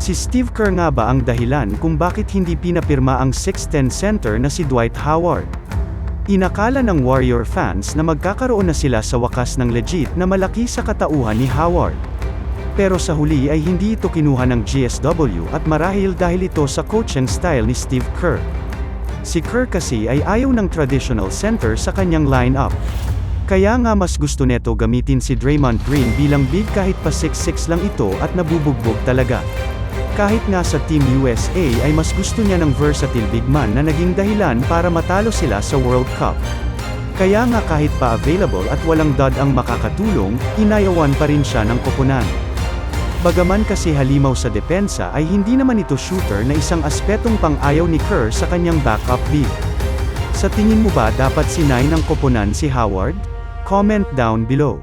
Si Steve Kerr nga ba ang dahilan kung bakit hindi pinapirma ang 6'10" center na si Dwight Howard? Inakala ng Warrior fans na magkakaroon na sila sa wakas ng legit na malaki sa katauhan ni Howard. Pero sa huli ay hindi ito kinuha ng GSW at marahil dahil ito sa coaching style ni Steve Kerr. Si Kerr kasi ay ayaw ng traditional center sa kanyang lineup. Kaya nga mas gusto neto gamitin si Draymond Green bilang big kahit pa 6'6" lang ito at nabubugbog talaga. Kahit nga sa Team USA ay mas gusto niya ng versatile big man na naging dahilan para matalo sila sa World Cup. Kaya nga kahit pa available at walang dud ang makakatulong, inayawan pa rin siya ng koponan. Bagaman kasi halimaw sa depensa ay hindi naman ito shooter na isang aspetong pang-ayaw ni Kerr sa kanyang backup big. Sa tingin mo ba dapat sinain ng koponan si Howard? Comment down below.